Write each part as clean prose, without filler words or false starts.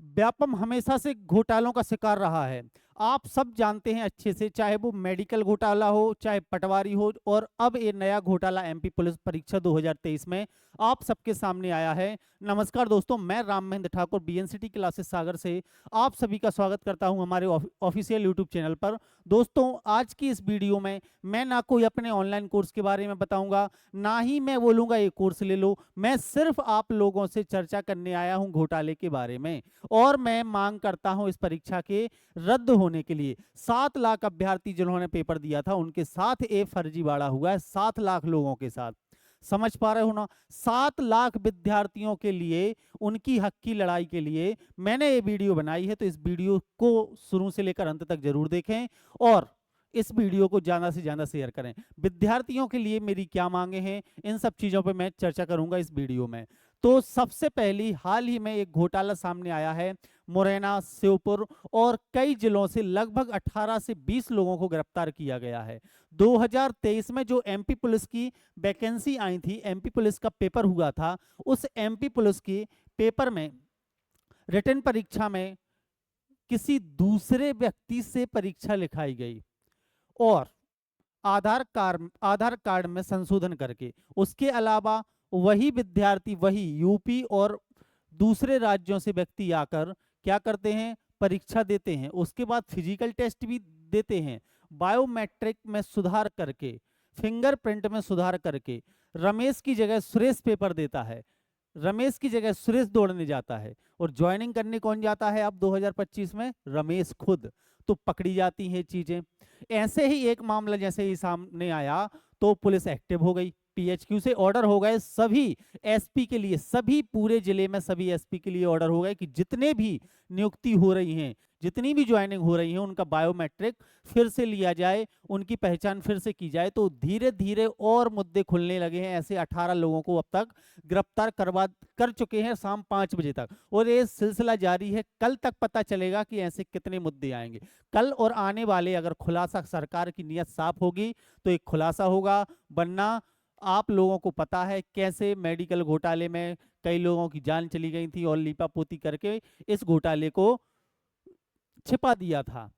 व्यापम हमेशा से घोटालों का शिकार रहा है। आप सब जानते हैं अच्छे से, चाहे वो मेडिकल घोटाला हो, चाहे पटवारी हो, और अब ये नया घोटाला एमपी पुलिस परीक्षा 2023 में आप सबके सामने आया है। नमस्कार दोस्तों, मैं राम महेंद्र ठाकुर बीएनसीटी क्लासेस सागर से आप सभी का स्वागत करता हूं हमारे ऑफिशियल यूट्यूब चैनल पर। दोस्तों, आज की इस वीडियो में मैं ना कोई अपने ऑनलाइन कोर्स के बारे में बताऊंगा, ना ही मैं बोलूंगा ये कोर्स ले लो। मैं सिर्फ आप लोगों से चर्चा करने आया हूं घोटाले के बारे में। और मैं मांग करता हूं इस परीक्षा के रद्द होने के लिए। 7 लाख अभ्यर्थी जिन्होंने पेपर दिया था, उनके साथ ये फर्जीवाड़ा हुआ है, 7 लाख लोगों के साथ। समझ पा रहे हो ना? 7 लाख विद्यार्थियों के लिए, उनकी हक की लड़ाई के लिए मैंने ये वीडियो बनाई है। तो इस वीडियो को शुरू से लेकर अंत तक जरूर देखें और इस वीडियो को ज्यादा से ज्यादा शेयर करें। विद्यार्थियों के लिए मेरी क्या मांगे हैं, इन सब चीजों पर मैं चर्चा करूंगा इस वीडियो में। तो सबसे पहली, हाल ही में एक घोटाला सामने आया है। मुरैना, श्योपुर और कई जिलों से लगभग 18 से 20 लोगों को गिरफ्तार किया गया है। 2023 में जो एमपी पुलिस की वैकेंसी आई थी, एमपी पुलिस का पेपर हुआ था, उस एमपी पुलिस के पेपर में, रिटन परीक्षा में किसी दूसरे व्यक्ति से परीक्षा लिखाई गई और आधार कार्ड में संशोधन करके। उसके अलावा वही विद्यार्थी, वही यूपी और दूसरे राज्यों से व्यक्ति आकर क्या करते हैं, परीक्षा देते हैं। उसके बाद फिजिकल टेस्ट भी देते हैं। बायोमेट्रिक में सुधार करके, फिंगरप्रिंट में सुधार करके रमेश की जगह सुरेश पेपर देता है, रमेश की जगह सुरेश दौड़ने जाता है। और ज्वाइनिंग करने कौन जाता है अब 2025 में? रमेश खुद। तो पकड़ी जाती हैं चीजें। ऐसे ही एक मामला जैसे ही सामने आया तो पुलिस एक्टिव हो गई, पीएचक्यू से ऑर्डर हो गए सभी एसपी के लिए, सभी पूरे जिले में सभी एसपी के लिए ऑर्डर हो गए कि जितने भी नियुक्ति हो रही हैं, जितनी भी ज्वाइनिंग हो रही है, उनका बायोमेट्रिक फिर से लिया जाए, उनकी पहचान फिर से की जाए। तो धीरे धीरे और मुद्दे खुलने लगे हैं। ऐसे 18 लोगों को अब तक गिरफ्तार कर चुके हैं शाम 5 बजे तक, और ये सिलसिला जारी है। कल तक पता चलेगा कि ऐसे कितने मुद्दे आएंगे। कल और आने वाले, अगर खुलासा, सरकार की नीयत साफ होगी तो एक खुलासा होगा, वरना आप लोगों को पता है कैसे मेडिकल घोटाले में कई लोगों की जान चली गई थी और लीपापोती करके इस घोटाले को छिपा दिया था।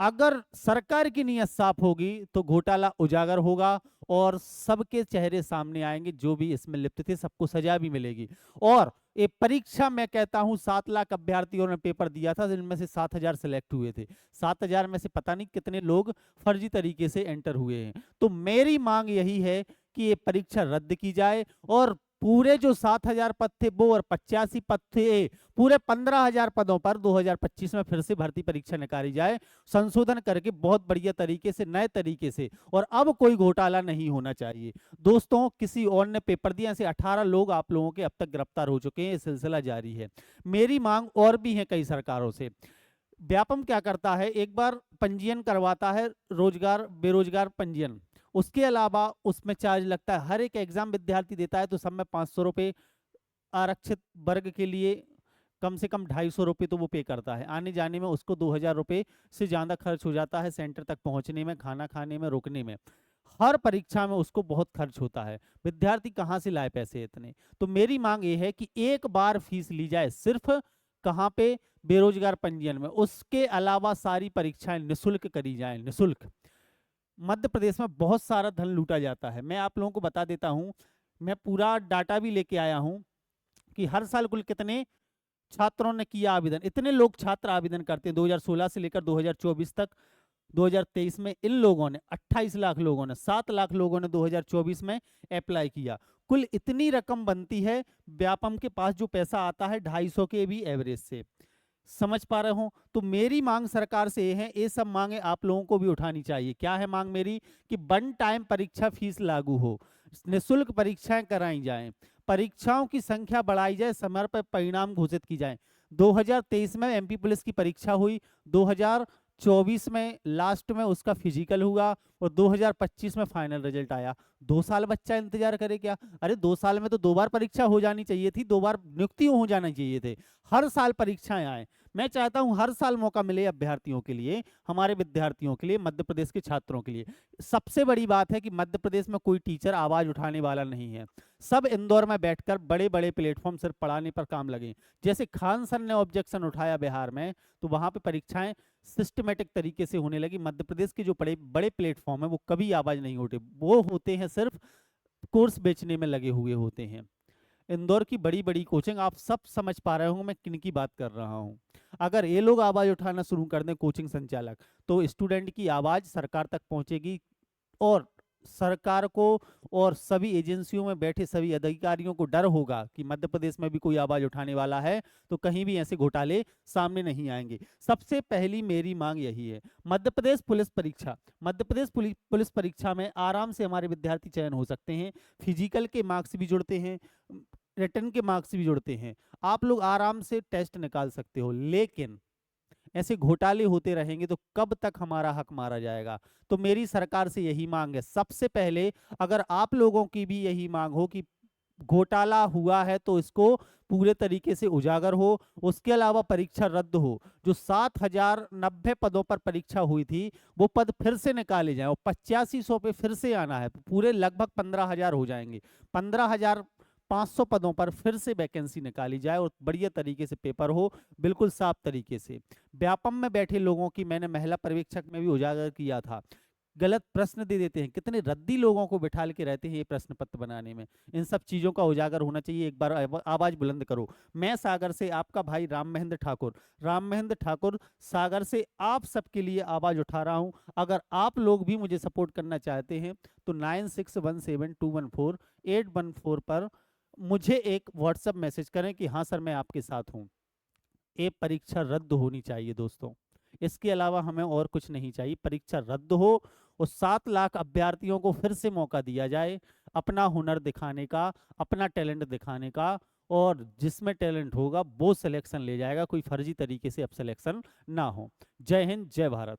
अगर सरकार की नीयत साफ होगी तो घोटाला उजागर होगा और सबके चेहरे सामने आएंगे, जो भी इसमें लिप्त थे सबको सजा भी मिलेगी। और ये परीक्षा, मैं कहता हूं 7 लाख अभ्यर्थियों ने पेपर दिया था, जिनमें से 7,000 सिलेक्ट हुए थे। 7,000 में से पता नहीं कितने लोग फर्जी तरीके से एंटर हुए हैं। तो मेरी मांग यही है कि ये परीक्षा रद्द की जाए और पूरे जो 7,000 पद थे वो, और 85 पद थे, पूरे 15,000 पदों पर 2025 में फिर से भर्ती परीक्षा निकाली जाए, संशोधन करके बहुत बढ़िया तरीके से, नए तरीके से। और अब कोई घोटाला नहीं होना चाहिए। दोस्तों, किसी और ने पेपर दिया, ऐसे 18 लोग आप लोगों के अब तक गिरफ्तार हो चुके हैं, ये सिलसिला जारी है। मेरी मांग और भी है कई सरकारों से। व्यापम क्या करता है, एक बार पंजीयन करवाता है, रोजगार बेरोजगार पंजीयन, उसके अलावा उसमें चार्ज लगता है। हर एक एग्जाम विद्यार्थी देता है तो सब में 500 रुपये, आरक्षित वर्ग के लिए कम से कम 250 रुपये तो वो पे करता है। आने जाने में उसको 2,000 रुपये से ज़्यादा खर्च हो जाता है, सेंटर तक पहुंचने में, खाना खाने में, रुकने में। हर परीक्षा में उसको बहुत खर्च होता है। विद्यार्थी कहाँ से लाए पैसे इतने? तो मेरी मांग ये है कि एक बार फीस ली जाए, सिर्फ कहाँ पे? बेरोजगार पंजीयन में। उसके अलावा सारी परीक्षाएं निःशुल्क करी जाएं, निःशुल्क। मध्य प्रदेश में बहुत सारा धन लूटा जाता है। मैं आप लोगों को बता देता हूं, मैं पूरा डाटा भी लेके आया हूं कि हर साल कुल कितने छात्रों ने किया आवेदन। इतने लोग छात्र आवेदन करते हैं 2016 से लेकर 2024 तक। 2023 में इन लोगों ने 28 लाख लोगों ने, 7 लाख लोगों ने 2024 में अप्लाई किया। कुल इतनी रकम बनती है, व्यापम के पास जो पैसा आता है 250 के भी एवरेज से। समझ पा रहे हो? तो मेरी मांग सरकार से ये है, ये सब मांगे आप लोगों को भी उठानी चाहिए। क्या है मांग मेरी? कि वन टाइम परीक्षा फीस लागू हो, निःशुल्क परीक्षाएं कराई जाएं, परीक्षाओं की संख्या बढ़ाई जाए, समय पर परिणाम घोषित की जाए। 2023 में एमपी पुलिस की परीक्षा हुई, 2024 में लास्ट में उसका फिजिकल हुआ और 2025 में फाइनल रिजल्ट आया। 2 साल बच्चा इंतजार करे क्या? अरे 2 साल में तो 2 बार परीक्षा हो जानी चाहिए थी, 2 बार नियुक्ति हो जाना चाहिए थे। हर साल परीक्षाएं आए। मैं चाहता हूं हर साल मौका मिले अभ्यर्थियों के लिए, हमारे विद्यार्थियों के लिए, मध्य प्रदेश के छात्रों के लिए। सबसे बड़ी बात है कि मध्य प्रदेश में कोई टीचर आवाज उठाने वाला नहीं है। सब इंदौर में बैठकर बड़े बड़े प्लेटफॉर्म सिर्फ पढ़ाने पर काम लगे। जैसे खान सर ने ऑब्जेक्शन उठाया बिहार में, तो वहां पे परीक्षाएं सिस्टमेटिक तरीके से होने लगी। मध्य प्रदेश के जो बड़े बड़े प्लेटफॉर्म है वो कभी आवाज नहीं उठे, वो होते हैं सिर्फ कोर्स बेचने में लगे हुए होते हैं। इंदौर की बड़ी बड़ी कोचिंग, आप सब समझ पा रहे होंगे मैं किन की बात कर रहा हूं। अगर ये लोग आवाज उठाना शुरू कर दें कोचिंग संचालक, तो स्टूडेंट की आवाज सरकार तक पहुंचेगी, और सरकार को और सभी एजेंसियों में बैठे सभी अधिकारियों को डर होगा कि मध्य प्रदेश में भी कोई आवाज उठाने वाला है तो कहीं भी ऐसे घोटाले सामने नहीं आएंगे। सबसे पहली मेरी मांग यही है, मध्य प्रदेश पुलिस परीक्षा, मध्य प्रदेश पुलिस परीक्षा में आराम से हमारे विद्यार्थी चयन हो सकते हैं। फिजिकल के मार्क्स भी जुड़ते हैं, रिटर्न के मार्क्स भी जुड़ते हैं, आप लोग आराम से टेस्ट निकाल सकते हो। लेकिन ऐसे घोटाले होते रहेंगे तो कब तक हमारा हक मारा जाएगा। तो मेरी सरकार से यही मांग है, सबसे पहले अगर आप लोगों की भी यही मांग हो कि घोटाला हुआ है तो इसको पूरे तरीके से उजागर हो, उसके अलावा परीक्षा रद्द हो। जो 7090 पदों पर परीक्षा हुई थी वो पद फिर से निकाले जाएं और 8500 पे फिर से आना है, पूरे लगभग 15,000 हो जाएंगे। 15,500 पदों पर फिर से वैकेंसी निकाली जाए और बढ़िया तरीके से पेपर हो, बिल्कुल साफ तरीके से। व्यापम में बैठे लोगों की मैंने महिला पर्यवेक्षक में भी उजागर किया था, गलत प्रश्न दे देते हैं, कितने रद्दी लोगों को बिठा के रहते हैं ये प्रश्न पत्र बनाने में। इन सब चीजों का उजागर होना चाहिए, एक बार आवाज बुलंद करो। मैं सागर से आपका भाई राम महेंद्र ठाकुर, राम महेंद्र ठाकुर सागर से आप सबके लिए आवाज उठा रहा हूं। अगर आप लोग भी मुझे सपोर्ट करना चाहते हैं तो 9617214814 पर मुझे एक व्हाट्सएप मैसेज करें कि हाँ सर मैं आपके साथ हूँ। ये परीक्षा रद्द होनी चाहिए दोस्तों, इसके अलावा हमें और कुछ नहीं चाहिए। परीक्षा रद्द हो और 7 लाख अभ्यर्थियों को फिर से मौका दिया जाए अपना हुनर दिखाने का, अपना टैलेंट दिखाने का, और जिसमें टैलेंट होगा वो सिलेक्शन ले जाएगा, कोई फर्जी तरीके से अब सिलेक्शन ना हो। जय हिंद, जय भारत।